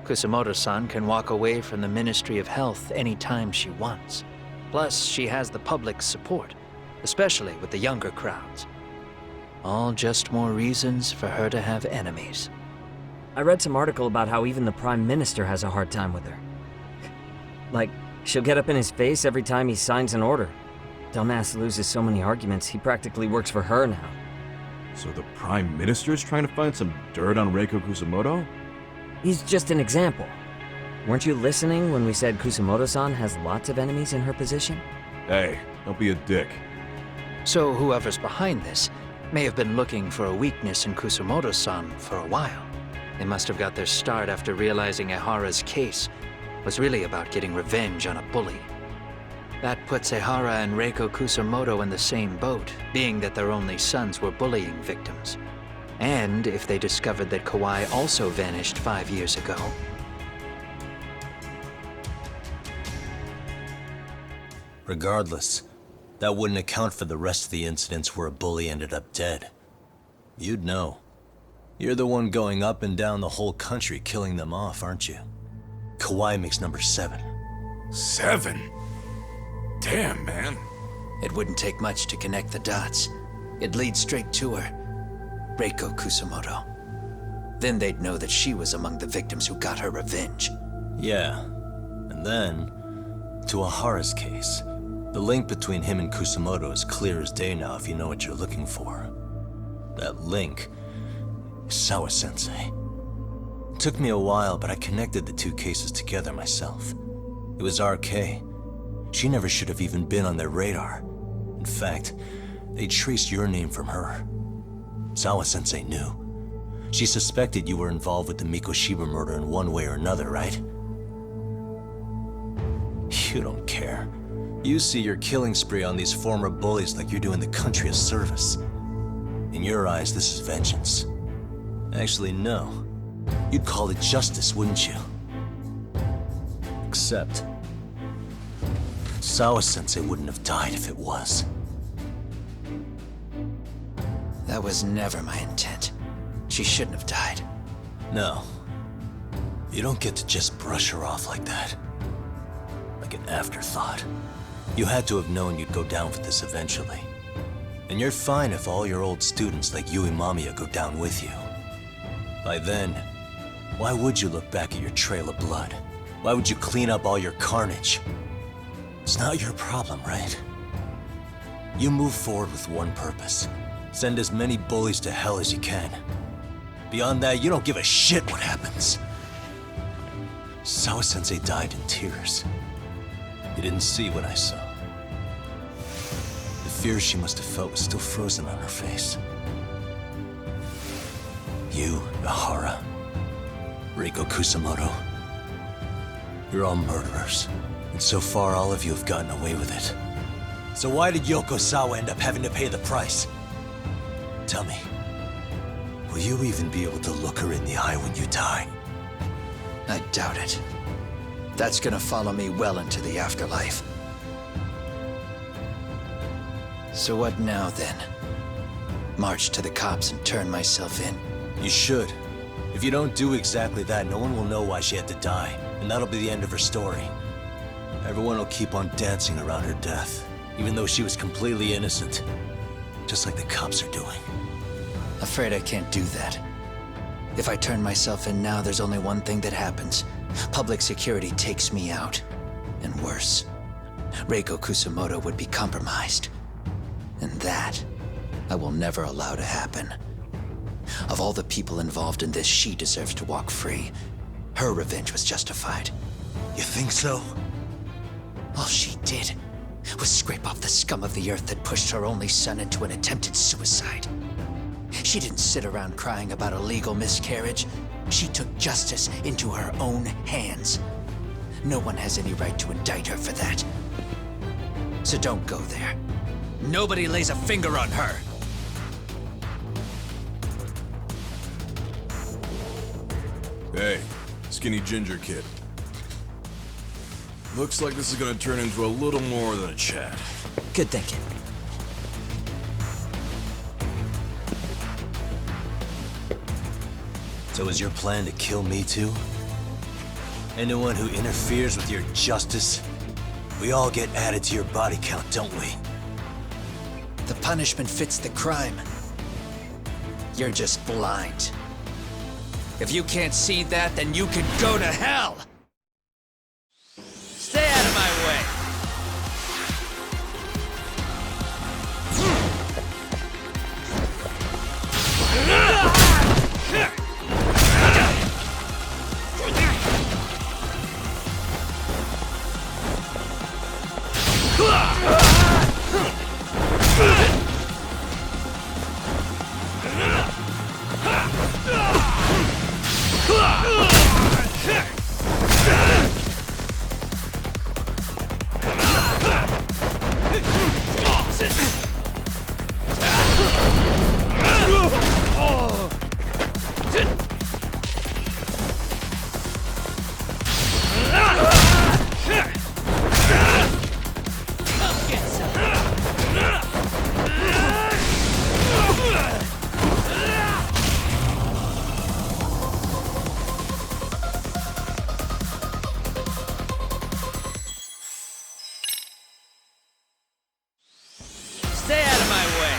Kusumoto-san can walk away from the Ministry of Health anytime she wants. Plus, she has the public's support, especially with the younger crowds. All just more reasons for her to have enemies. I read some article about how even the Prime Minister has a hard time with her. Like, she'll get up in his face every time he signs an order. Dumbass loses so many arguments, he practically works for her now. So the Prime Minister's trying to find some dirt on Reiko Kusumoto? He's just an example. Weren't you listening when we said Kusumoto-san has lots of enemies in her position? Hey, don't be a dick. So whoever's behind this may have been looking for a weakness in Kusumoto-san for a while. They must have got their start after realizing Ehara's case was really about getting revenge on a bully. That puts Ehara and Reiko Kusumoto in the same boat, being that their only sons were bullying victims. And if they discovered that Kawai also vanished 5 years ago. Regardless, that wouldn't account for the rest of the incidents where a bully ended up dead. You'd know. You're the one going up and down the whole country killing them off, aren't you? Kawai makes number 7. 7? Damn, man. It wouldn't take much to connect the dots. It'd lead straight to her. Reiko Kusumoto. Then they'd know that she was among the victims who got her revenge. Yeah. And then, to Ehara's case, the link between him and Kusumoto is clear as day now if you know what you're looking for. That link is Sawa-sensei. It took me a while, but I connected the two cases together myself. It was RK. She never should have even been on their radar. In fact, they traced your name from her. Sawa-sensei knew. She suspected you were involved with the Mikoshiba murder in one way or another, right? You don't care. You see your killing spree on these former bullies like you're doing the country a service. In your eyes, this is vengeance. Actually, no. You'd call it justice, wouldn't you? Except, Sawa-sensei wouldn't have died if it was. That was never my intent. She shouldn't have died. No. You don't get to just brush her off like that. Like an afterthought. You had to have known you'd go down for this eventually. And you're fine if all your old students like Yui Mamiya go down with you. By then, why would you look back at your trail of blood? Why would you clean up all your carnage? It's not your problem, right? You move forward with one purpose. Send as many bullies to hell as you can. Beyond that, you don't give a shit what happens. Sawa-sensei died in tears. You didn't see what I saw. The fear she must have felt was still frozen on her face. You, Ehara, Reiko Kusumoto, you're all murderers. And so far, all of you have gotten away with it. So why did Yoko Sawa end up having to pay the price? Tell me, will you even be able to look her in the eye when you die? I doubt it. That's gonna follow me well into the afterlife. So what now, then? March to the cops and turn myself in? You should. If you don't do exactly that, no one will know why she had to die, and that'll be the end of her story. Everyone will keep on dancing around her death, even though she was completely innocent. Just like the cops are doing. Afraid I can't do that. If I turn myself in now, there's only one thing that happens. Public security takes me out. And worse, Reiko Kusumoto would be compromised. And that, I will never allow to happen. Of all the people involved in this, she deserves to walk free. Her revenge was justified. You think so? All she did was scrape off the scum of the earth that pushed her only son into an attempted suicide. She didn't sit around crying about a legal miscarriage. She took justice into her own hands. No one has any right to indict her for that. So don't go there. Nobody lays a finger on her. Hey, skinny ginger kid. Looks like this is gonna turn into a little more than a chat. Good thinking. So is your plan to kill me too? Anyone who interferes with your justice, we all get added to your body count, don't we? The punishment fits the crime. You're just blind. If you can't see that, then you can go to hell! Stay out of my way! Stay out of my way!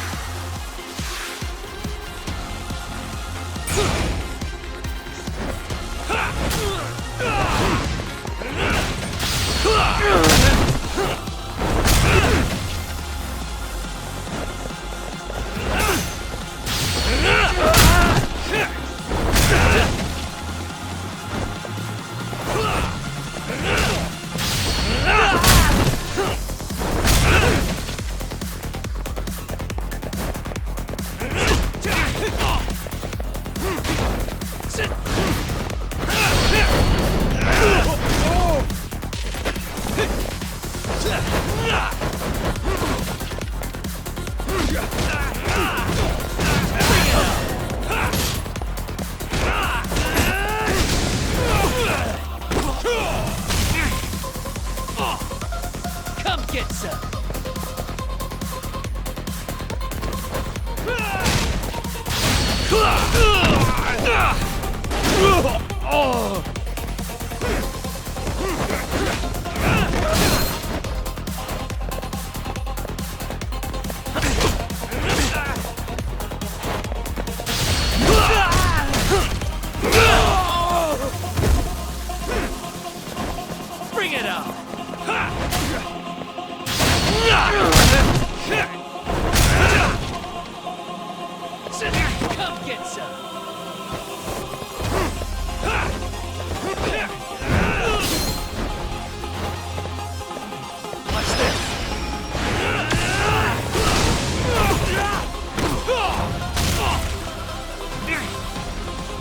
Come get some! Bring it on! Come get some! Watch this!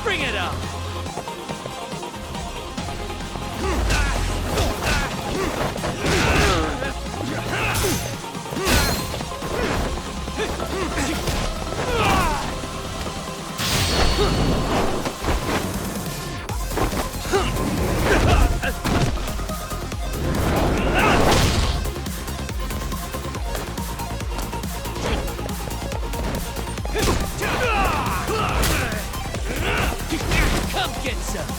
Bring it on! Come get some!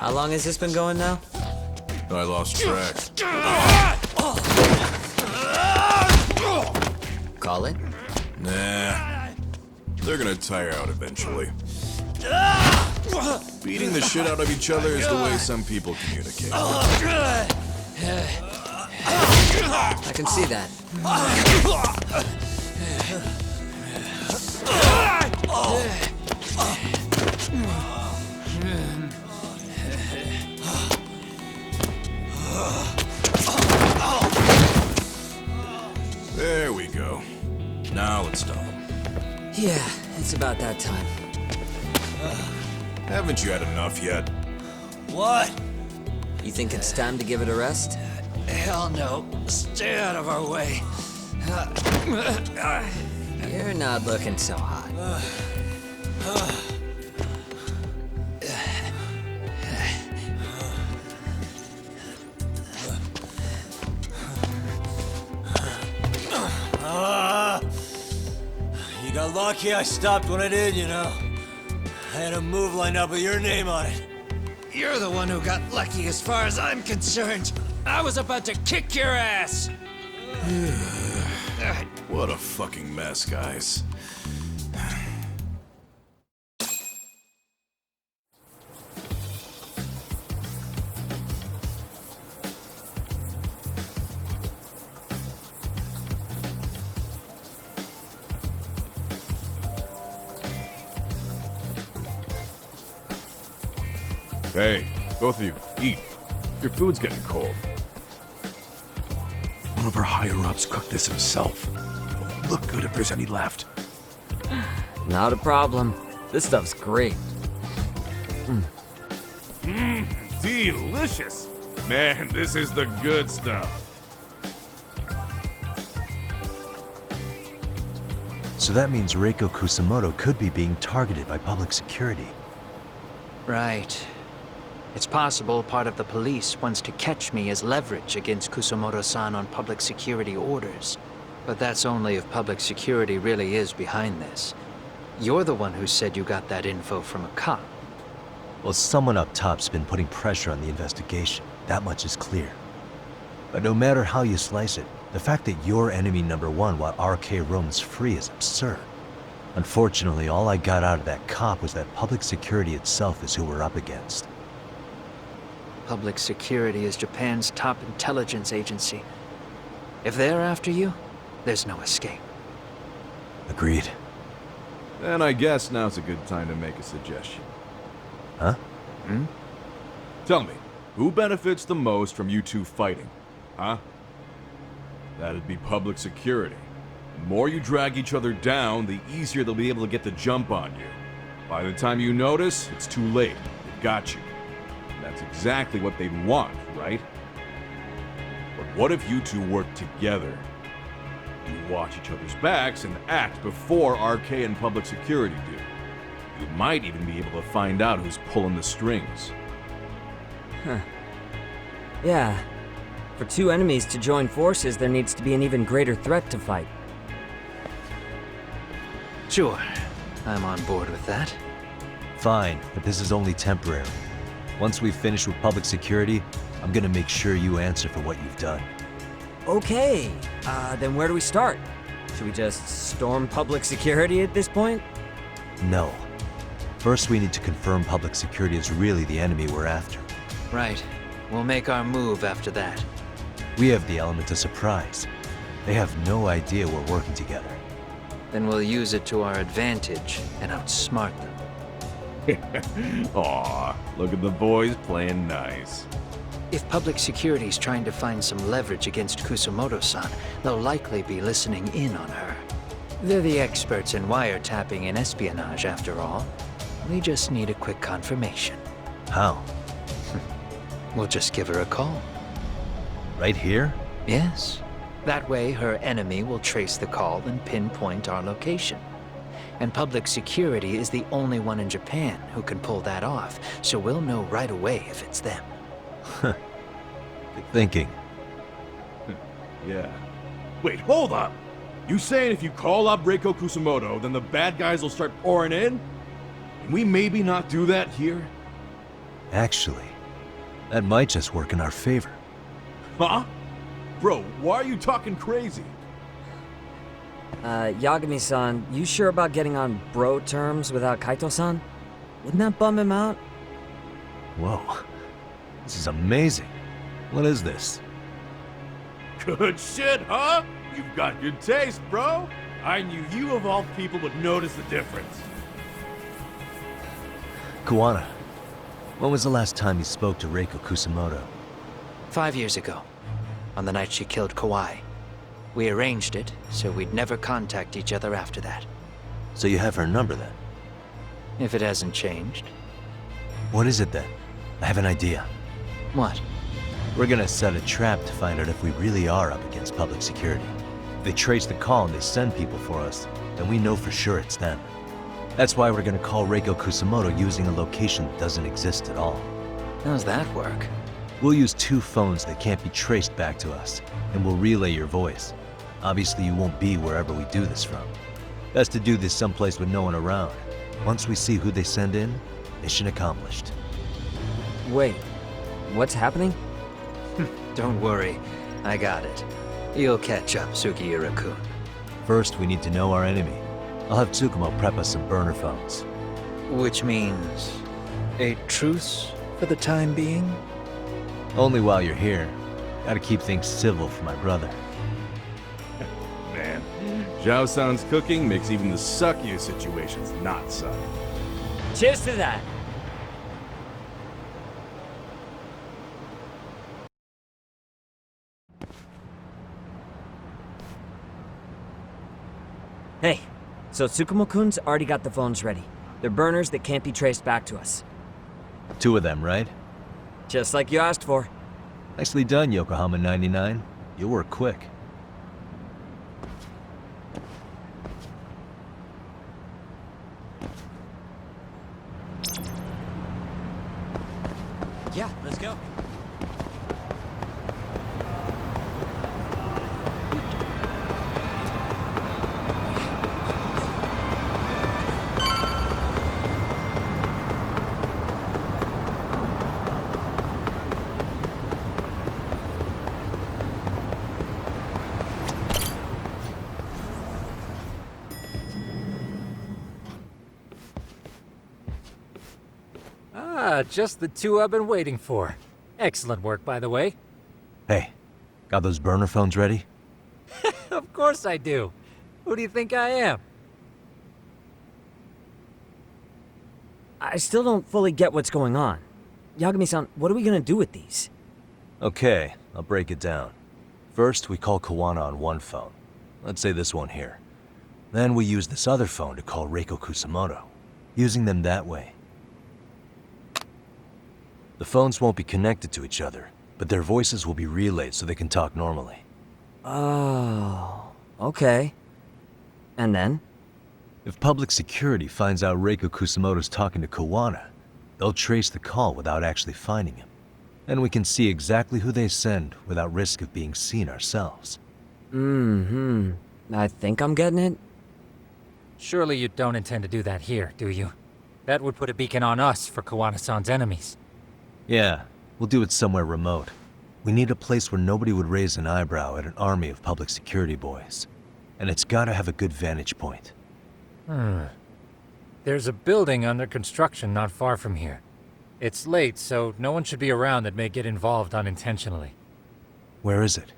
How long has this been going now? I lost track. Call it? Nah. They're gonna tire out eventually. Beating the shit out of each other is the way some people communicate. I can see that. There we go. Now let's stop them. Yeah, it's about that time. Haven't you had enough yet? What? You think it's time to give it a rest? Hell no. Stay out of our way. You're not looking so hot. You got lucky I stopped when I did, you know. I had a move lined up with your name on it. You're the one who got lucky as far as I'm concerned. I was about to kick your ass. What a fucking mess, guys. Hey, both of you, eat. Your food's getting cold. One of our higher-ups cooked this himself. It'll look good if there's any left. Not a problem. This stuff's great. Delicious! Man, this is the good stuff. So that means Reiko Kusamoto could be being targeted by public security. Right. It's possible part of the police wants to catch me as leverage against Kusamoto-san on public security orders. But that's only if public security really is behind this. You're the one who said you got that info from a cop. Well, someone up top's been putting pressure on the investigation. That much is clear. But no matter how you slice it, the fact that you're enemy number one while RK roams free is absurd. Unfortunately, all I got out of that cop was that public security itself is who we're up against. Public security is Japan's top intelligence agency. If they're after you, there's no escape. Agreed. And I guess now's a good time to make a suggestion. Huh? Tell me, who benefits the most from you two fighting? Huh? That'd be public security. The more you drag each other down, the easier they'll be able to get the jump on you. By the time you notice, it's too late. They've got you. And that's exactly what they'd want, right? But what if you two work together? You watch each other's backs and act before RK and public security do. You might even be able to find out who's pulling the strings. Yeah. For two enemies to join forces, there needs to be an even greater threat to fight. Sure, I'm on board with that. Fine, but this is only temporary. Once we've finished with public security, I'm gonna make sure you answer for what you've done. Okay, then where do we start? Should we just storm public security at this point? No. First, we need to confirm public security is really the enemy we're after. Right. We'll make our move after that. We have the element of surprise. They have no idea we're working together. Then we'll use it to our advantage and outsmart them. Aw, look at the boys playing nice. If public security's trying to find some leverage against Kusamoto-san, they'll likely be listening in on her. They're the experts in wiretapping and espionage, after all. We just need a quick confirmation. How? We'll just give her a call. Right here? Yes. That way, her enemy will trace the call and pinpoint our location. And public security is the only one in Japan who can pull that off, so we'll know right away if it's them. Good thinking. Yeah. Wait, hold up! You saying if you call up Reiko Kusamoto, then the bad guys will start pouring in? Can we maybe not do that here? Actually, that might just work in our favor. Huh? Bro, why are you talking crazy? Yagami-san, you sure about getting on bro terms without Kaito-san? Wouldn't that bum him out? Whoa. This is amazing. What is this? Good shit, huh? You've got good taste, bro. I knew you of all people would notice the difference. Kuwana, when was the last time you spoke to Reiko Kusamoto? 5 years ago, on the night she killed Kawai. We arranged it so we'd never contact each other after that. So you have her number then? If it hasn't changed. What is it then? I have an idea. What? We're gonna set a trap to find out if we really are up against public security. If they trace the call and they send people for us, then we know for sure it's them. That's why we're gonna call Reiko Kusamoto using a location that doesn't exist at all. How's that work? We'll use 2 phones that can't be traced back to us, and we'll relay your voice. Obviously, you won't be wherever we do this from. Best to do this someplace with no one around. Once we see who they send in, mission accomplished. Wait, what's happening? Don't worry, I got it. You'll catch up, Sugiura-kun. First, we need to know our enemy. I'll have Tsukumo prep us some burner phones. Which means a truce for the time being? Only while you're here. Gotta keep things civil for my brother. Man, Zhao San's cooking makes even the suck you situations not suck. Cheers to that! Hey, so Tsukumo-kun's already got the phones ready. They're burners that can't be traced back to us. 2 of them, right? Just like you asked for. Nicely done, Yokohama 99. You'll work quick. Yeah, let's go. Just the 2 I've been waiting for. Excellent work, by the way. Hey, got those burner phones ready? Of course I do. Who do you think I am? I still don't fully get what's going on. Yagami-san, what are we gonna do with these? Okay, I'll break it down. First, we call Kawana on one phone. Let's say this one here. Then we use this other phone to call Reiko Kusamoto. Using them that way. The phones won't be connected to each other, but their voices will be relayed so they can talk normally. Oh, okay. And then? If public security finds out Reiko Kusamoto's talking to Kawana, they'll trace the call without actually finding him. And we can see exactly who they send without risk of being seen ourselves. I think I'm getting it. Surely you don't intend to do that here, do you? That would put a beacon on us for Kawana-san's enemies. Yeah, we'll do it somewhere remote. We need a place where nobody would raise an eyebrow at an army of public security boys. And it's gotta have a good vantage point. There's a building under construction not far from here. It's late, so no one should be around that may get involved unintentionally. Where is it?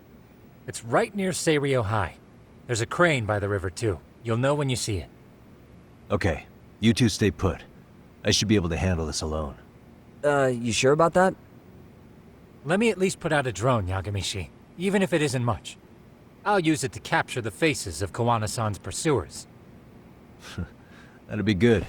It's right near Seiryo High. There's a crane by the river, too. You'll know when you see it. Okay, you two stay put. I should be able to handle this alone. You sure about that? Let me at least put out a drone, Yagamishi, even if it isn't much. I'll use it to capture the faces of Kawana-san's pursuers. That'd be good.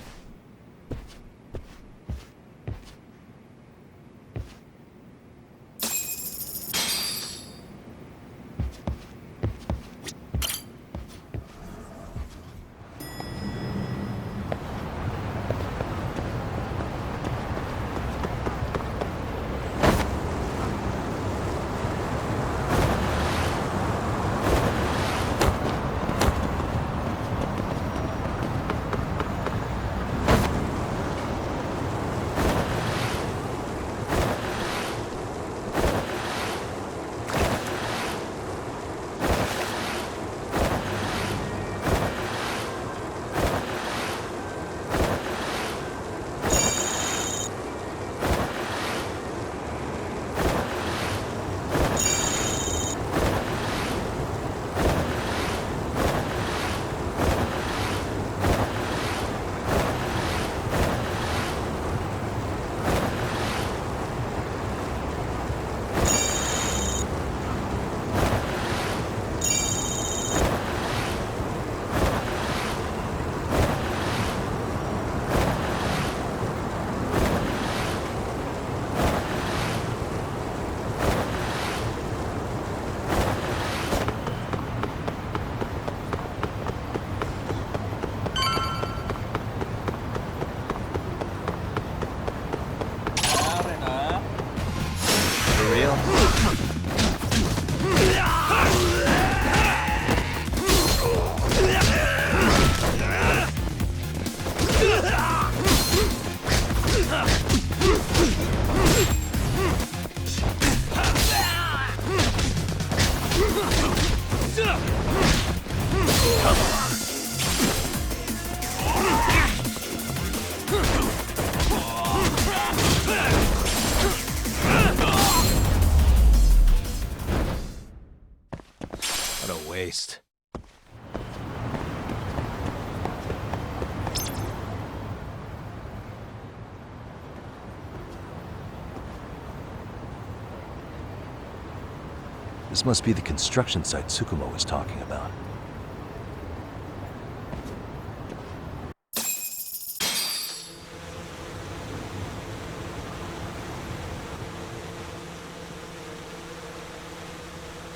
This must be the construction site Tsukumo was talking about.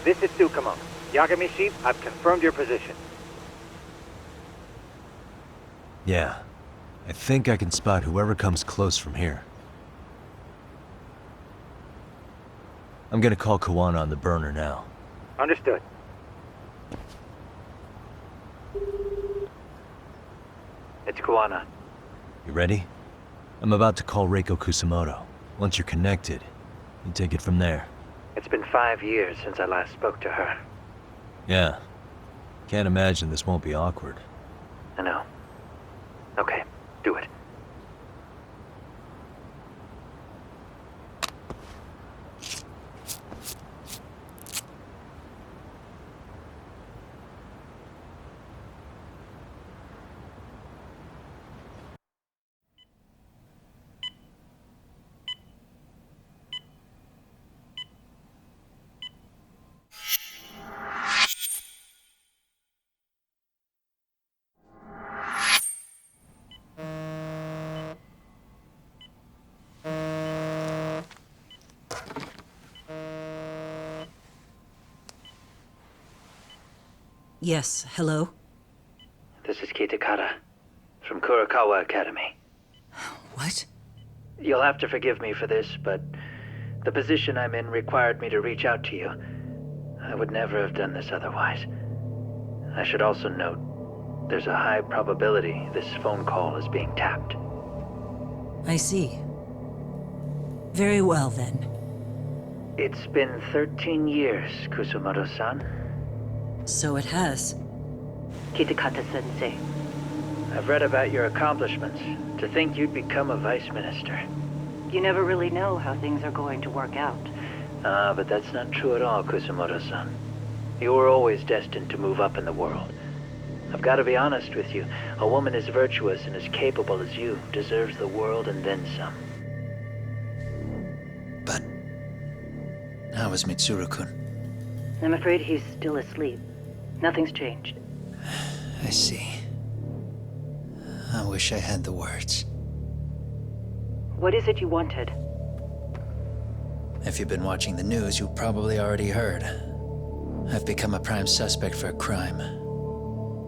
This is Tsukumo. Yagami-shi, I've confirmed your position. Yeah. I think I can spot whoever comes close from here. I'm gonna call Kawana on the burner now. Understood. It's Kawana. You ready? I'm about to call Reiko Kusamoto. Once you're connected, you take it from there. It's been 5 years since I last spoke to her. Yeah. Can't imagine this won't be awkward. I know. Okay, do it. Yes, hello? This is Kitakata, from Kurakawa Academy. What? You'll have to forgive me for this, but the position I'm in required me to reach out to you. I would never have done this otherwise. I should also note, there's a high probability this phone call is being tapped. I see. Very well, then. It's been 13 years, Kusumoto-san. So it has. Kitakata-sensei. I've read about your accomplishments. To think you'd become a vice minister. You never really know how things are going to work out. But that's not true at all, Kusumoto-san. You were always destined to move up in the world. I've got to be honest with you. A woman as virtuous and as capable as you deserves the world and then some. But how is Mitsuru-kun? I'm afraid he's still asleep. Nothing's changed. I see. I wish I had the words. What is it you wanted? If you've been watching the news, you probably already heard. I've become a prime suspect for a crime.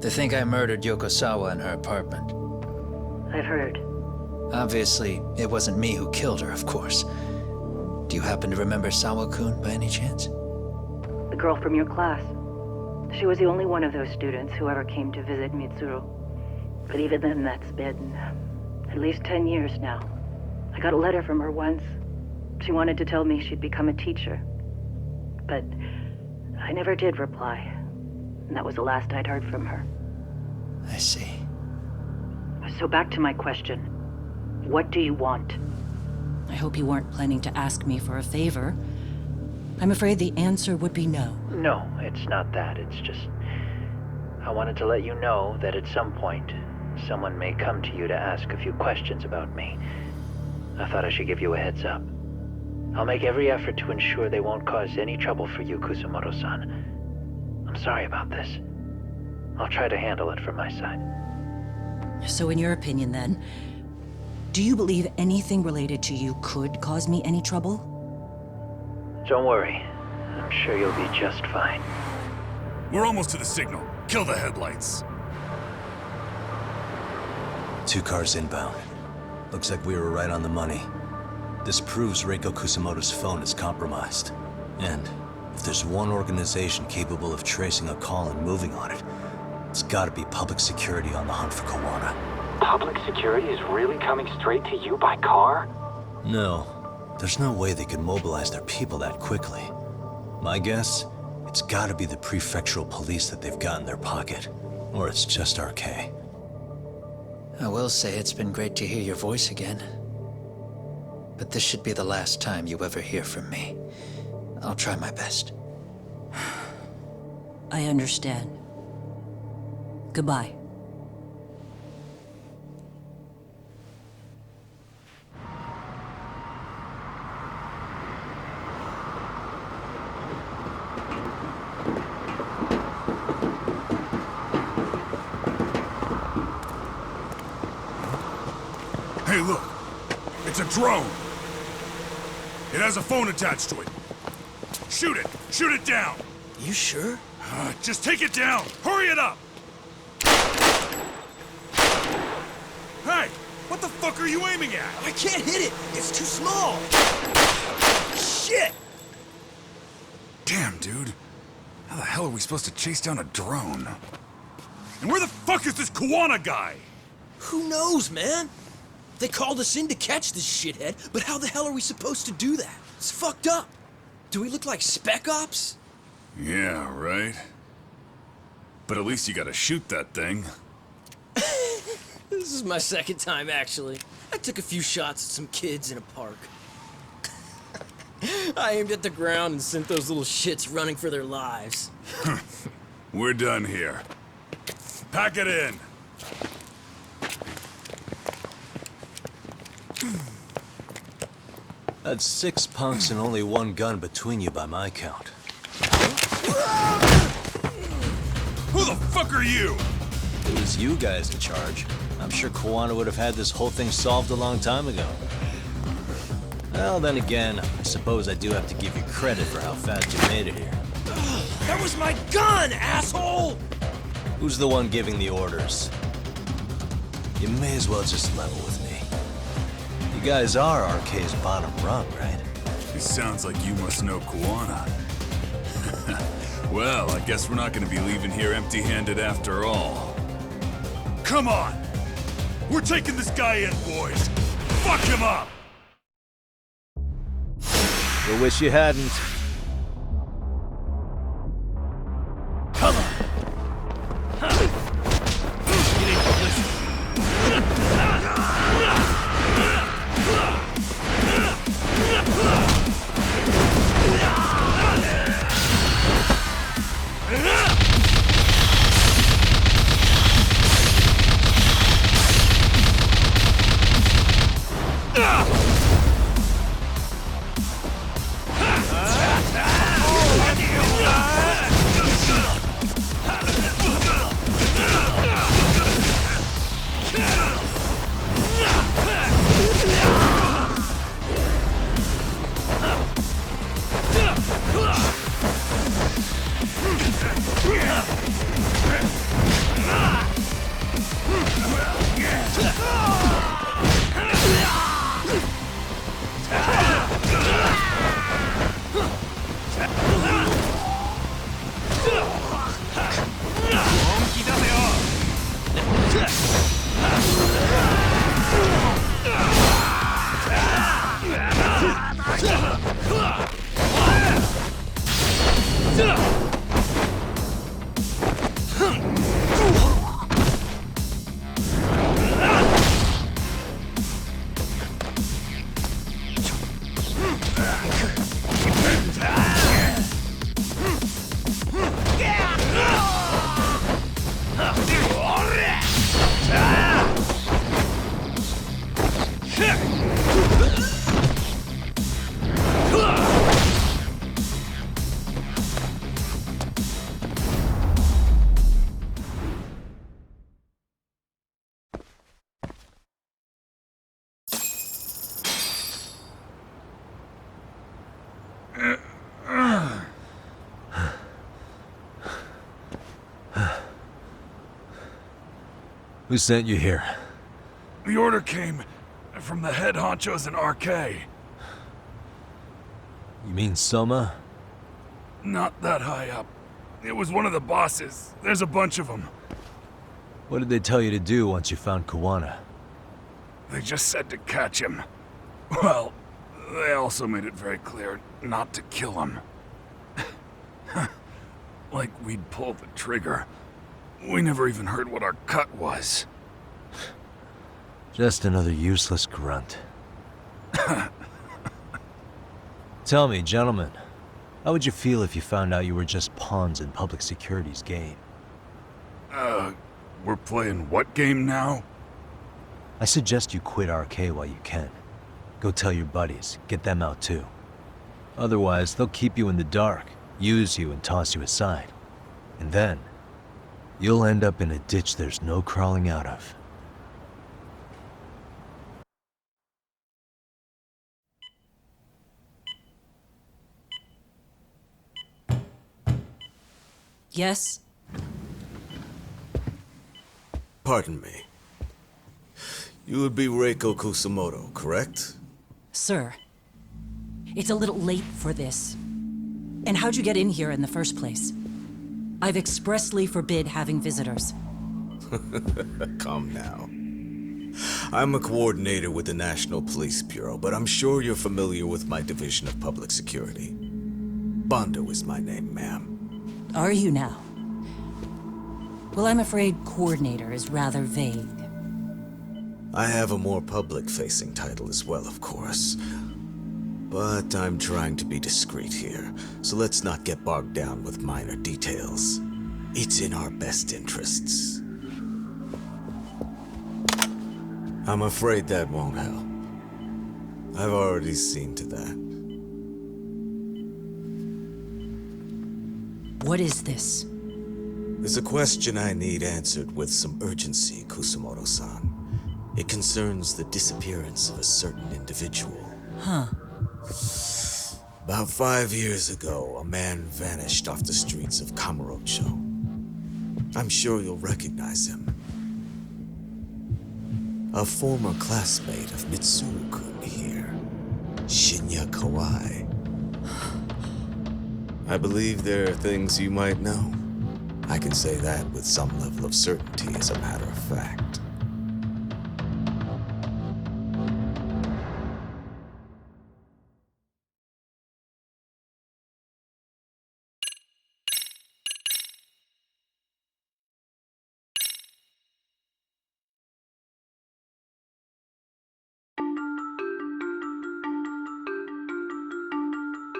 They think I murdered Yokosawa in her apartment. I've heard. Obviously, it wasn't me who killed her, of course. Do you happen to remember Sawa-kun by any chance? The girl from your class. She was the only one of those students who ever came to visit Mitsuru. But even then, that's been at least 10 years now. I got a letter from her once. She wanted to tell me she'd become a teacher. But I never did reply. And that was the last I'd heard from her. I see. So back to my question. What do you want? I hope you weren't planning to ask me for a favor. I'm afraid the answer would be no. No, it's not that. It's just... I wanted to let you know that at some point, someone may come to you to ask a few questions about me. I thought I should give you a heads up. I'll make every effort to ensure they won't cause any trouble for you, Kusumoto-san. I'm sorry about this. I'll try to handle it from my side. So in your opinion, then, do you believe anything related to you could cause me any trouble? Don't worry. I'm sure you'll be just fine. We're almost to the signal. Kill the headlights. 2 cars inbound. Looks like we were right on the money. This proves Reiko Kusamoto's phone is compromised. And if there's one organization capable of tracing a call and moving on it, it's gotta be public security on the hunt for Kawana. Public security is really coming straight to you by car? No. There's no way they could mobilize their people that quickly. My guess, it's gotta be the prefectural police that they've got in their pocket. Or it's just RK. I will say it's been great to hear your voice again. But this should be the last time you ever hear from me. I'll try my best. I understand. Goodbye. Hey, look. It's a drone. It has a phone attached to it. Shoot it! Shoot it down! You sure? Just take it down! Hurry it up! Hey! What the fuck are you aiming at? I can't hit it! It's too small! Shit! Damn, dude. How the hell are we supposed to chase down a drone? And where the fuck is this Kuwana guy? Who knows, man? They called us in to catch this shithead, but how the hell are we supposed to do that? It's fucked up. Do we look like Spec Ops? Yeah, right. But at least you gotta shoot that thing. This is my second time, actually. I took a few shots at some kids in a park. I aimed at the ground and sent those little shits running for their lives. We're done here. Pack it in. That's 6 punks and only 1 gun between you by my count. Who the fuck are you? If it was you guys in charge, I'm sure Kuwana would have had this whole thing solved a long time ago. Well, then again, I suppose I do have to give you credit for how fast you made it here. That was my gun, asshole! Who's the one giving the orders? You may as well just level with me. You guys are RK's bottom rung, right? It sounds like you must know Kuwana. Well, I guess we're not gonna be leaving here empty-handed after all. Come on! We're taking this guy in, boys! Fuck him up! You wish you hadn't. Come on! Who sent you here? The order came from the head honchos in RK. You mean Soma? Not that high up. It was one of the bosses. There's a bunch of them. What did they tell you to do once you found Kuwana? They just said to catch him. Well, they also made it very clear not to kill him. Like we'd pull the trigger. We never even heard what our cut was. Just another useless grunt. Tell me, gentlemen, how would you feel if you found out you were just pawns in public security's game? We're playing what game now? I suggest you quit RK while you can. Go tell your buddies, get them out too. Otherwise, they'll keep you in the dark, use you and toss you aside. And then, you'll end up in a ditch there's no crawling out of. Yes? Pardon me. You would be Reiko Kusumoto, correct? Sir, it's a little late for this. And how'd you get in here in the first place? I've expressly forbid having visitors. Calm now. I'm a coordinator with the National Police Bureau, but I'm sure you're familiar with my Division of Public Security. Bondo is my name, ma'am. Are you now? Well, I'm afraid coordinator is rather vague. I have a more public-facing title as well, of course. But I'm trying to be discreet here, so let's not get bogged down with minor details. It's in our best interests. I'm afraid that won't help. I've already seen to that. What is this? There's a question I need answered with some urgency, Kusumoto-san. It concerns the disappearance of a certain individual. Huh. About 5 years ago, a man vanished off the streets of Kamurocho. I'm sure you'll recognize him. A former classmate of Mitsuru-kun here, Shinya Kawai. I believe there are things you might know. I can say that with some level of certainty, as a matter of fact.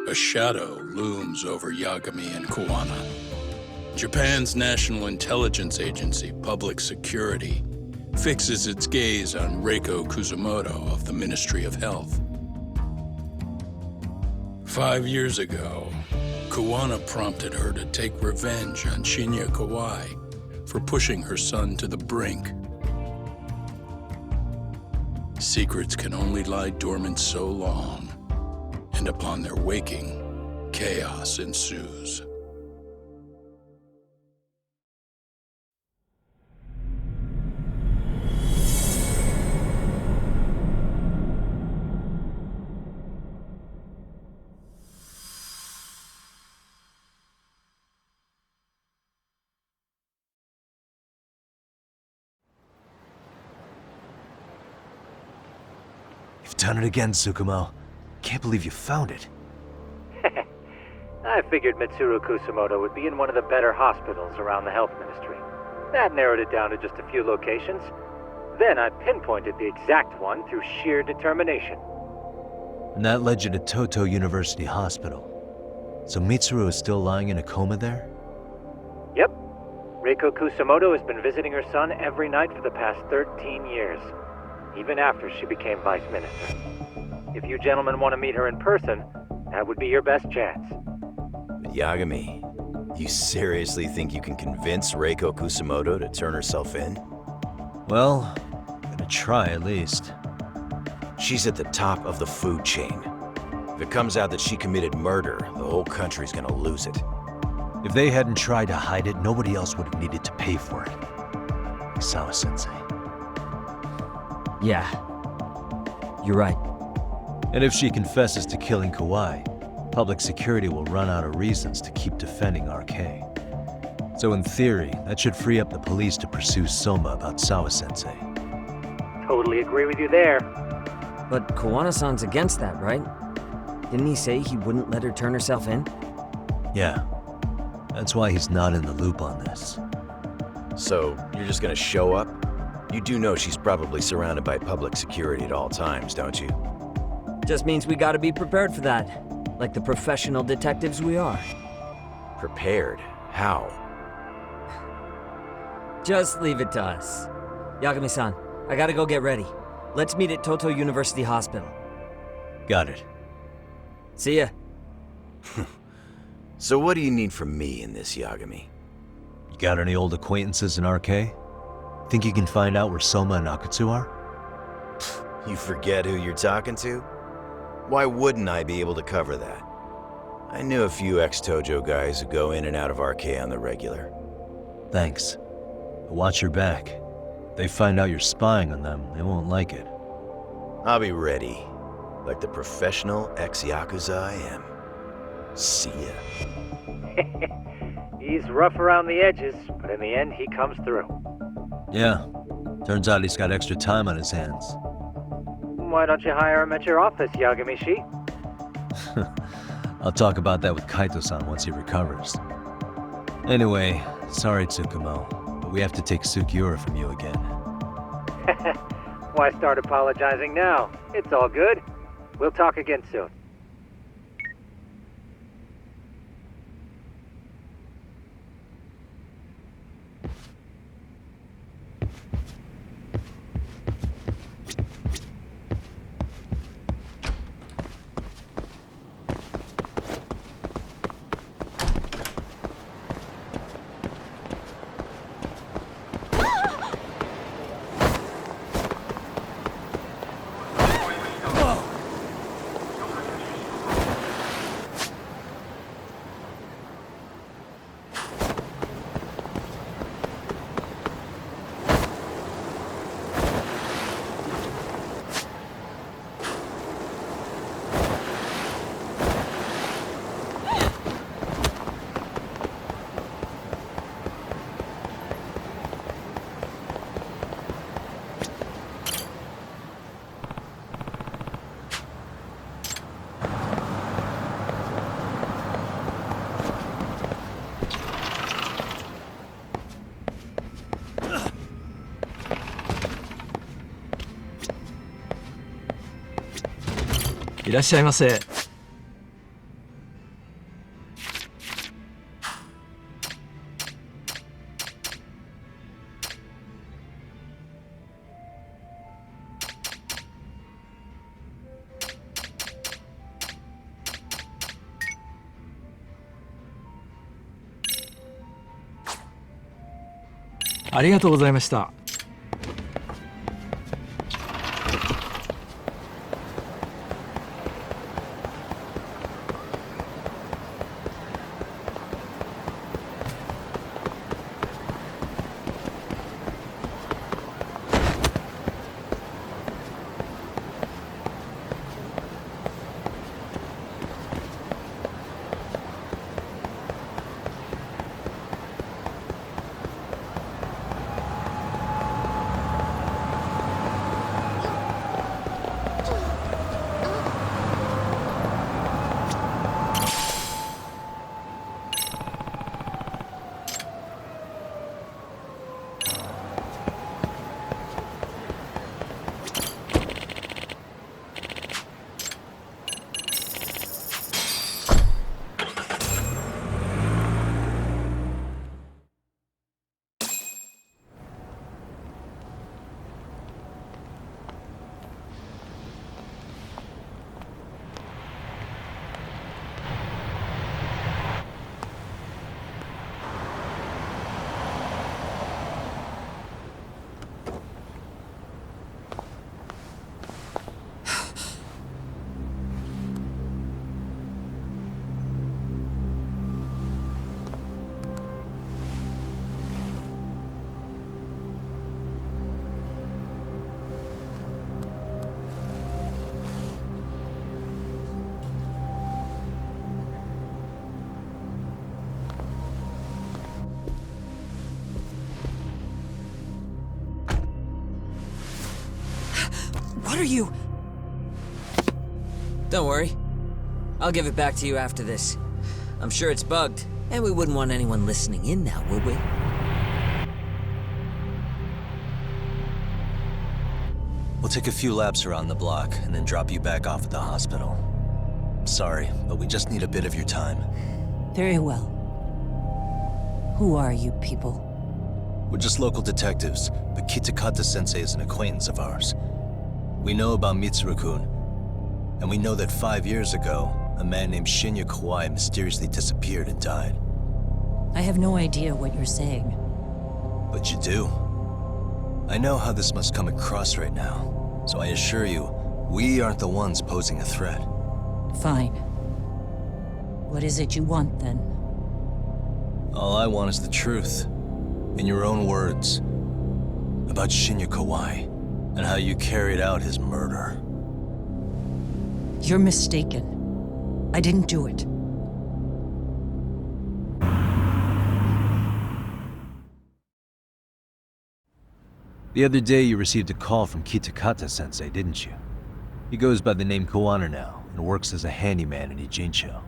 A shadow looms over Yagami and Kuwana. Japan's National Intelligence Agency, Public Security, fixes its gaze on Reiko Kusumoto of the Ministry of Health. 5 years ago, Kuwana prompted her to take revenge on Shinya Kawai for pushing her son to the brink. Secrets can only lie dormant so long, and upon their waking, chaos ensues. You've done it again, Tsukumo. Can't believe you found it. I figured Mitsuru Kusumoto would be in one of the better hospitals around the health ministry. That narrowed it down to just a few locations. Then I pinpointed the exact one through sheer determination. And that led you to Toto University Hospital. So Mitsuru is still lying in a coma there? Yep. Reiko Kusumoto has been visiting her son every night for the past 13 years, even after she became vice minister. If you gentlemen want to meet her in person, that would be your best chance. Yagami, you seriously think you can convince Reiko Kusumoto to turn herself in? Well, gonna try at least. She's at the top of the food chain. If it comes out that she committed murder, the whole country's gonna lose it. If they hadn't tried to hide it, nobody else would have needed to pay for it. Isawa-sensei. Yeah. You're right. And if she confesses to killing Kawai, public security will run out of reasons to keep defending RK. So in theory, that should free up the police to pursue Soma about Sawa-sensei. Totally agree with you there. But Kuwana-san's against that, right? Didn't he say he wouldn't let her turn herself in? Yeah. That's why he's not in the loop on this. So, you're just gonna show up? You do know she's probably surrounded by public security at all times, don't you? Just means we gotta be prepared for that. Like the professional detectives we are. Prepared? How? Just leave it to us. Yagami-san, I gotta go get ready. Let's meet at Toto University Hospital. Got it. See ya. So what do you need from me in this, Yagami? You got any old acquaintances in RK? Think you can find out where Soma and Akutsu are? You forget who you're talking to? Why wouldn't I be able to cover that? I knew a few ex-Tojo guys who go in and out of RK on the regular. Thanks. Watch your back. They find out you're spying on them, they won't like it. I'll be ready, like the professional ex-Yakuza I am. See ya. He's rough around the edges, but in the end, he comes through. Yeah. Turns out he's got extra time on his hands. Why don't you hire him at your office, Yagamishi? I'll talk about that with Kaito-san once he recovers. Anyway, sorry Tsukumo, but we have to take Sukiura from you again. Why start apologizing now? It's all good. We'll talk again soon. Iらっしゃいませ。ありがとうございました。What are you? Don't worry. I'll give it back to you after this. I'm sure it's bugged, and we wouldn't want anyone listening in now, would we? We'll take a few laps around the block and then drop you back off at the hospital. Sorry, but we just need a bit of your time. Very well. Who are you people? We're just local detectives, but Kitakata-sensei is an acquaintance of ours. We know about Mitsuru-kun, and we know that 5 years ago, a man named Shinya Kawai mysteriously disappeared and died. I have no idea what you're saying. But you do. I know how this must come across right now, so I assure you, we aren't the ones posing a threat. Fine. What is it you want, then? All I want is the truth. In your own words. About Shinya Kawai, and how you carried out his murder. You're mistaken. I didn't do it. The other day you received a call from Kitakata-sensei, didn't you? He goes by the name Kuwana now, and works as a handyman in Ijincho.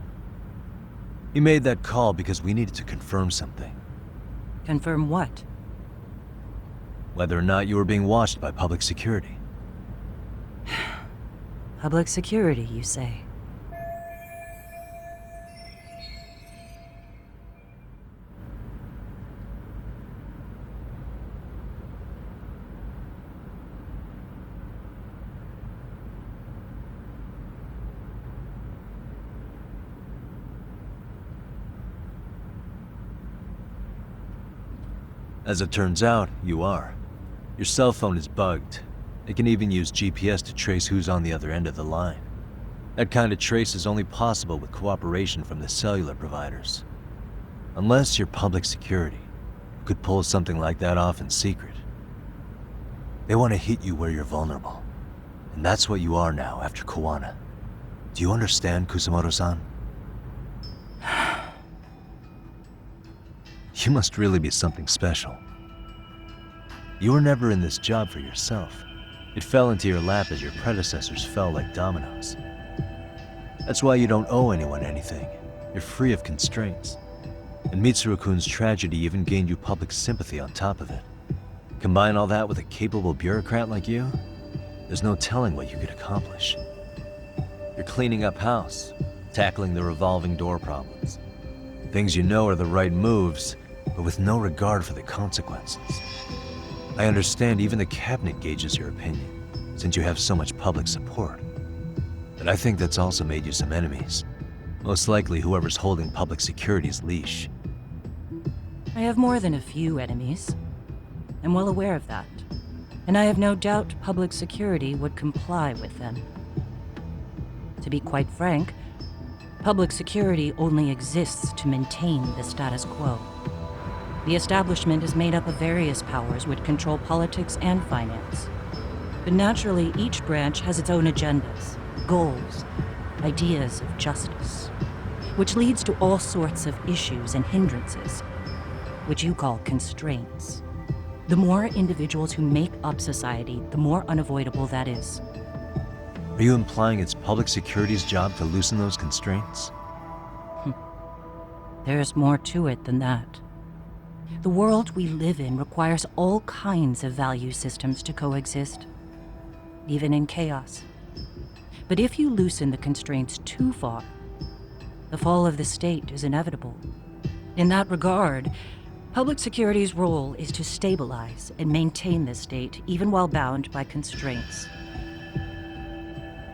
He made that call because we needed to confirm something. Confirm what? Whether or not you were being watched by public security. Public security, you say? As it turns out, you are. Your cell phone is bugged. It can even use GPS to trace who's on the other end of the line. That kind of trace is only possible with cooperation from the cellular providers. Unless you're public security, you could pull something like that off in secret. They want to hit you where you're vulnerable. And that's what you are now after Kuwana. Do you understand, Kusumoto-san? You must really be something special. You were never in this job for yourself. It fell into your lap as your predecessors fell like dominoes. That's why you don't owe anyone anything. You're free of constraints. And Mitsuru-kun's tragedy even gained you public sympathy on top of it. Combine all that with a capable bureaucrat like you, there's no telling what you could accomplish. You're cleaning up house, tackling the revolving door problems. Things you know are the right moves, but with no regard for the consequences. I understand even the cabinet gauges your opinion, since you have so much public support. But I think that's also made you some enemies. Most likely whoever's holding public security's leash. I have more than a few enemies. I'm well aware of that. And I have no doubt public security would comply with them. To be quite frank, public security only exists to maintain the status quo. The establishment is made up of various powers which control politics and finance. But naturally, each branch has its own agendas, goals, ideas of justice, which leads to all sorts of issues and hindrances, which you call constraints. The more individuals who make up society, the more unavoidable that is. Are you implying it's public security's job to loosen those constraints? There's more to it than that. The world we live in requires all kinds of value systems to coexist, even in chaos. But if you loosen the constraints too far, the fall of the state is inevitable. In that regard, public security's role is to stabilize and maintain the state, even while bound by constraints.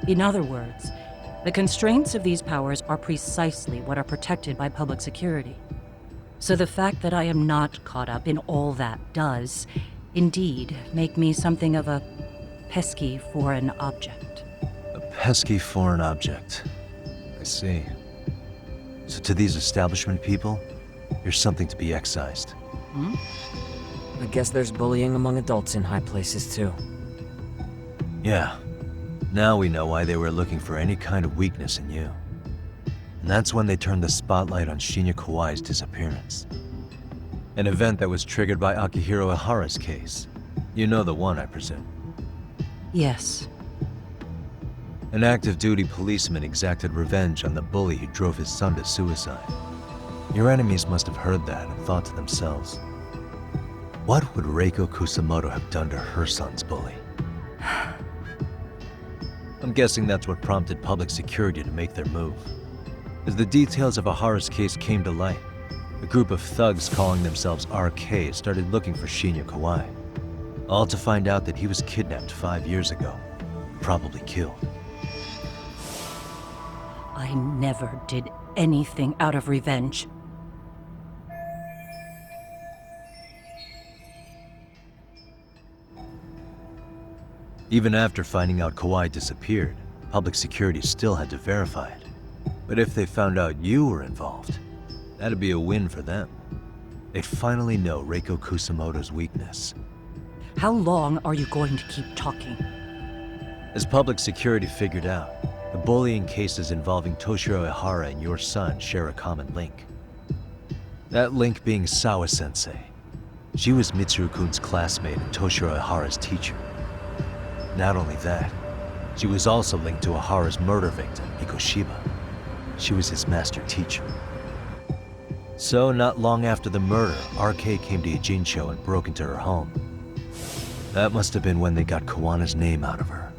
In other words, the constraints of these powers are precisely what are protected by public security. So the fact that I am not caught up in all that does, indeed, make me something of a pesky foreign object. A pesky foreign object. I see. So to these establishment people, you're something to be excised. I guess there's bullying among adults in high places, too. Yeah. Now we know why they were looking for any kind of weakness in you. And that's when they turned the spotlight on Shinya Kawai's disappearance. An event that was triggered by Akihiro Ihara's case. You know the one, I presume. Yes. An active duty policeman exacted revenge on the bully who drove his son to suicide. Your enemies must have heard that and thought to themselves, what would Reiko Kusumoto have done to her son's bully? I'm guessing that's what prompted public security to make their move. As the details of Ihara's case came to light, a group of thugs calling themselves RK started looking for Shinya Kawai, all to find out that he was kidnapped 5 years ago, probably killed. I never did anything out of revenge. Even after finding out Kawai disappeared, public security still had to verify it. But if they found out you were involved, that'd be a win for them. They'd finally know Reiko Kusamoto's weakness. How long are you going to keep talking? As public security figured out, the bullying cases involving Toshiro Ihara and your son share a common link. That link being Sawa-sensei. She was Mitsuru-kun's classmate and Toshiro Ihara's teacher. Not only that, she was also linked to Ihara's murder victim, Mikoshiba. She was his master teacher. So, not long after the murder, RK came to Ijincho and broke into her home. That must have been when they got Kawana's name out of her.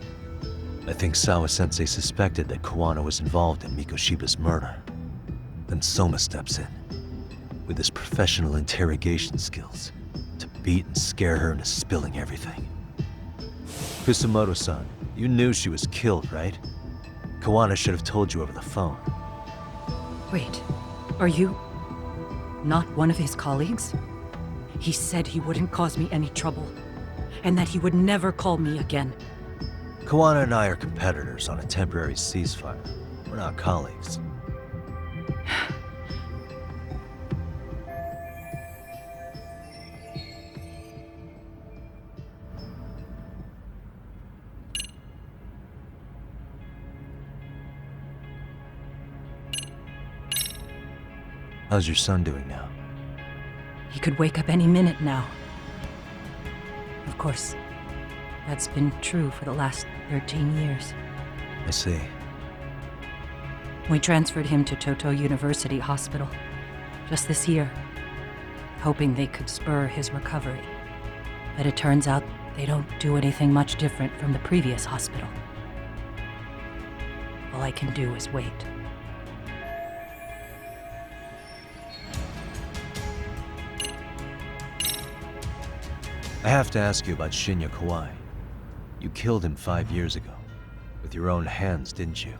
I think Sawa-sensei suspected that Kawana was involved in Mikoshiba's murder. Then Soma steps in, with his professional interrogation skills, to beat and scare her into spilling everything. Kusamoto-san, you knew she was killed, right? Kawana should have told you over the phone. Wait, are you not one of his colleagues? He said he wouldn't cause me any trouble, and that he would never call me again. Kawana and I are competitors on a temporary ceasefire. We're not colleagues. How's your son doing now? He could wake up any minute now. Of course, that's been true for the last 13 years. I see. We transferred him to Toto University Hospital just this year, hoping they could spur his recovery. But it turns out they don't do anything much different from the previous hospital. All I can do is wait. I have to ask you about Shinya Kawai. You killed him 5 years ago. With your own hands, didn't you?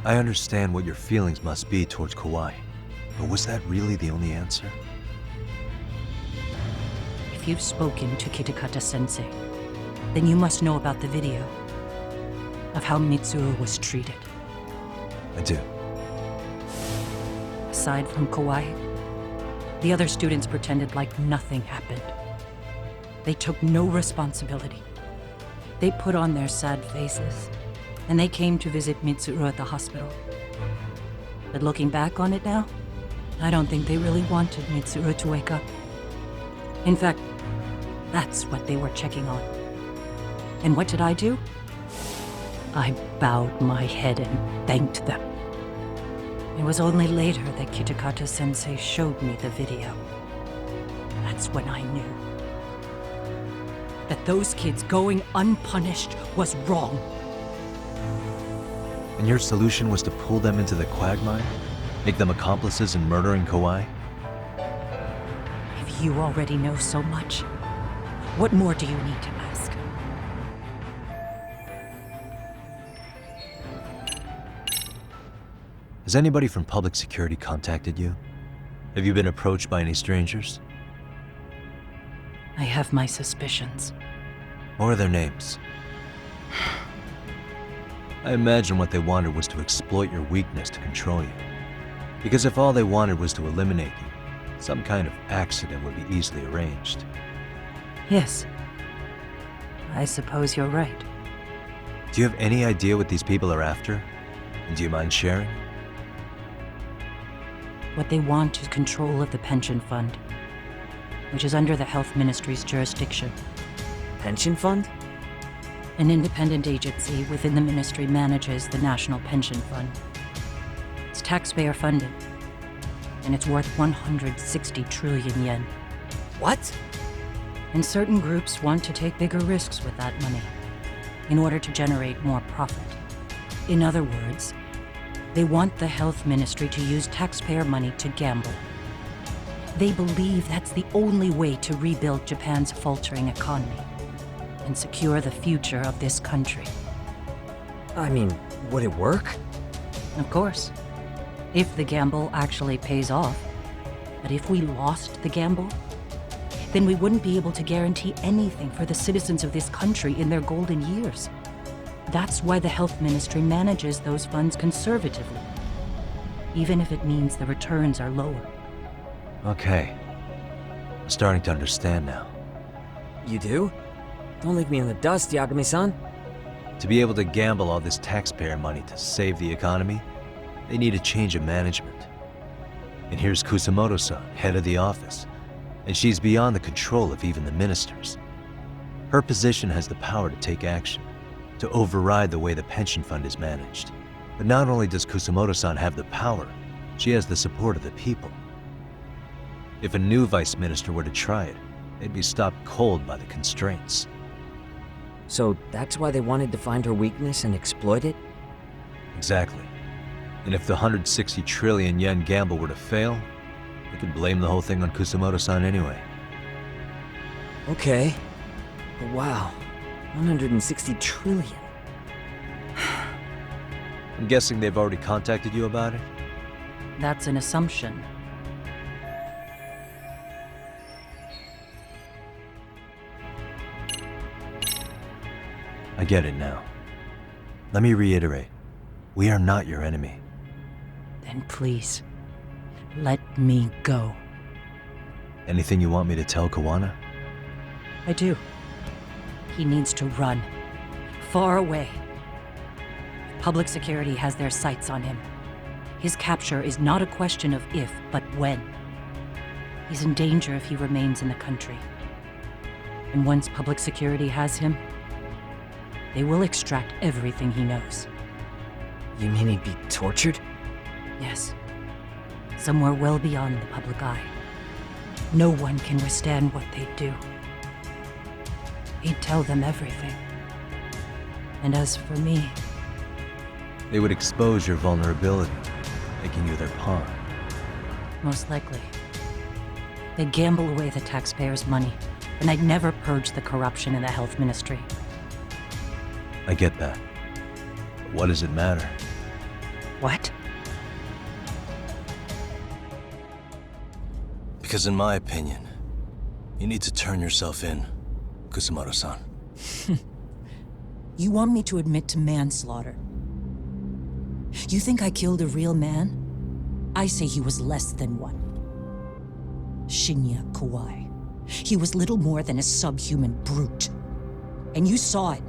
I understand what your feelings must be towards Kawai, but was that really the only answer? If you've spoken to Kitakata-sensei, then you must know about the video of how Mitsuru was treated. I do. Aside from Kawai, the other students pretended like nothing happened. They took no responsibility. They put on their sad faces, and they came to visit Mitsuru at the hospital. But looking back on it now, I don't think they really wanted Mitsuru to wake up. In fact, that's what they were checking on. And what did I do? I bowed my head and thanked them. It was only later that Kitakata-sensei showed me the video. That's when I knew that those kids going unpunished was wrong. And your solution was to pull them into the quagmire? Make them accomplices in murdering Kawai? If you already know so much, what more do you need to ask? Has anybody from public security contacted you? Have you been approached by any strangers? I have my suspicions. What are their names? I imagine what they wanted was to exploit your weakness to control you. Because if all they wanted was to eliminate you, some kind of accident would be easily arranged. Yes. I suppose you're right. Do you have any idea what these people are after? And do you mind sharing? What they want is control of the pension fund, which is under the Health Ministry's jurisdiction. Pension fund? An independent agency within the ministry manages the National Pension Fund. It's taxpayer funded, and it's worth 160 trillion yen. What? And certain groups want to take bigger risks with that money in order to generate more profit. In other words, they want the health ministry to use taxpayer money to gamble. They believe that's the only way to rebuild Japan's faltering economy and secure the future of this country. I mean, would it work? Of course, if the gamble actually pays off. But if we lost the gamble, then we wouldn't be able to guarantee anything for the citizens of this country in their golden years. That's why the Health Ministry manages those funds conservatively, even if it means the returns are lower. Okay. I'm starting to understand now. You do? Don't leave me in the dust, Yagami-san. To be able to gamble all this taxpayer money to save the economy, they need a change of management. And here's Kusamoto-san, head of the office, and she's beyond the control of even the ministers. Her position has the power to take action, to override the way the pension fund is managed. But not only does Kusamoto-san have the power, she has the support of the people. If a new vice minister were to try it, they'd be stopped cold by the constraints. So that's why they wanted to find her weakness and exploit it? Exactly. And if the 160 trillion yen gamble were to fail, they could blame the whole thing on Kusamoto-san anyway. Okay. But wow, 160 trillion. I'm guessing they've already contacted you about it? That's an assumption. I get it now. Let me reiterate. We are not your enemy. Then please, let me go. Anything you want me to tell Kawana? I do. He needs to run. Far away. Public security has their sights on him. His capture is not a question of if, but when. He's in danger if he remains in the country. And once public security has him, they will extract everything he knows. You mean he'd be tortured? Yes. Somewhere well beyond the public eye. No one can withstand what they do. He'd tell them everything. And as for me... They would expose your vulnerability, making you their pawn. Most likely. They'd gamble away the taxpayers' money, and I'd never purge the corruption in the health ministry. I get that. But what does it matter? What? Because in my opinion, you need to turn yourself in, Kusamoto-san. You want me to admit to manslaughter? You think I killed a real man? I say he was less than one. Shinya Kawai. He was little more than a subhuman brute. And you saw it.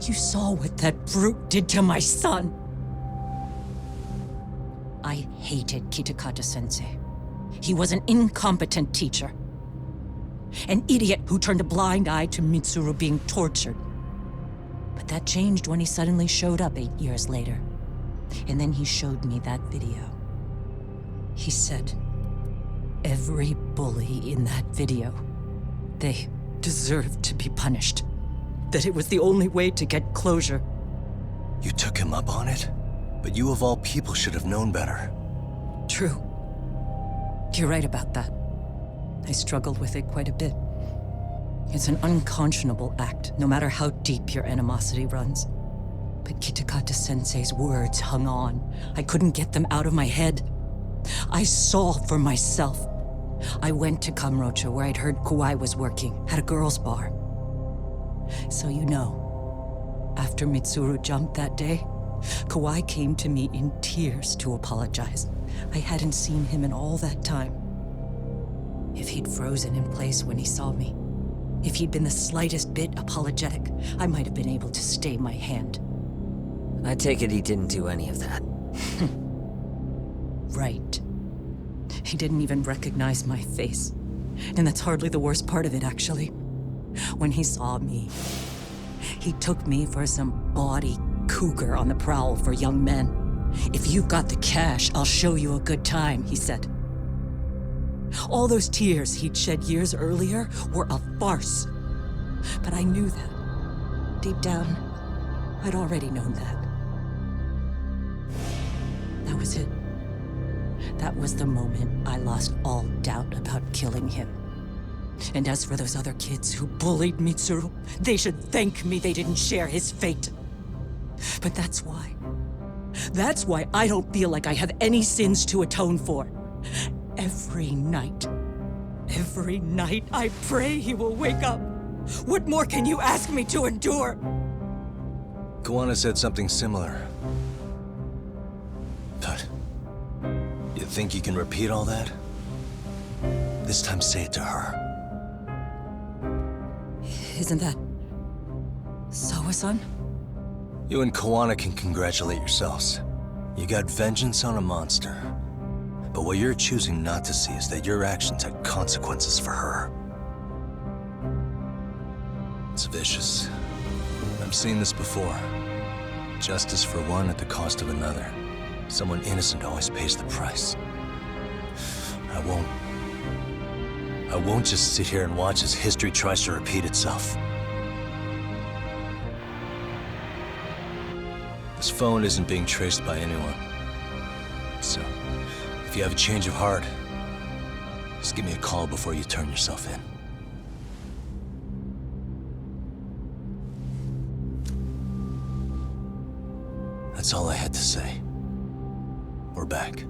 You saw what that brute did to my son. I hated Kitakata-sensei. He was an incompetent teacher. An idiot who turned a blind eye to Mitsuru being tortured. But that changed when he suddenly showed up 8 years later. And then he showed me that video. He said, every bully in that video, they deserved to be punished. That it was the only way to get closure. You took him up on it? But you of all people should have known better. True. You're right about that. I struggled with it quite a bit. It's an unconscionable act, no matter how deep your animosity runs. But Kitakata-sensei's words hung on. I couldn't get them out of my head. I saw for myself. I went to Kamurocho, where I'd heard Kawai was working, at a girls' bar. So you know, after Mitsuru jumped that day, Kawai came to me in tears to apologize. I hadn't seen him in all that time. If he'd frozen in place when he saw me, if he'd been the slightest bit apologetic, I might have been able to stay my hand. I take it he didn't do any of that. Right. He didn't even recognize my face. And that's hardly the worst part of it, actually. When he saw me, he took me for some bawdy cougar on the prowl for young men. If you've got the cash, I'll show you a good time, he said. All those tears he'd shed years earlier were a farce. But I knew that. Deep down, I'd already known that. That was it. That was the moment I lost all doubt about killing him. And as for those other kids who bullied Mitsuru, they should thank me they didn't share his fate. But that's why I don't feel like I have any sins to atone for. Every night I pray he will wake up. What more can you ask me to endure? Kuwana said something similar. But you think you can repeat all that? This time say it to her. Isn't that... Sawa-san? You and Kuwana can congratulate yourselves. You got vengeance on a monster. But what you're choosing not to see is that your actions had consequences for her. It's vicious. I've seen this before. Justice for one at the cost of another. Someone innocent always pays the price. I won't just sit here and watch as history tries to repeat itself. This phone isn't being traced by anyone. So, if you have a change of heart, just give me a call before you turn yourself in. That's all I had to say. We're back.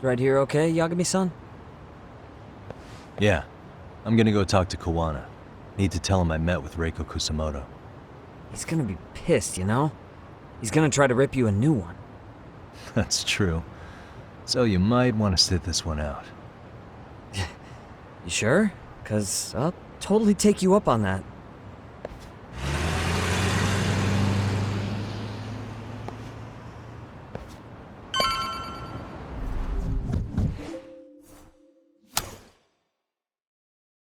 Right here okay, Yagami-san? Yeah. I'm gonna go talk to Kuwana. Need to tell him I met with Reiko Kusamoto. He's gonna be pissed, you know? He's gonna try to rip you a new one. That's true. So you might want to sit this one out. You sure? 'Cause I'll totally take you up on that.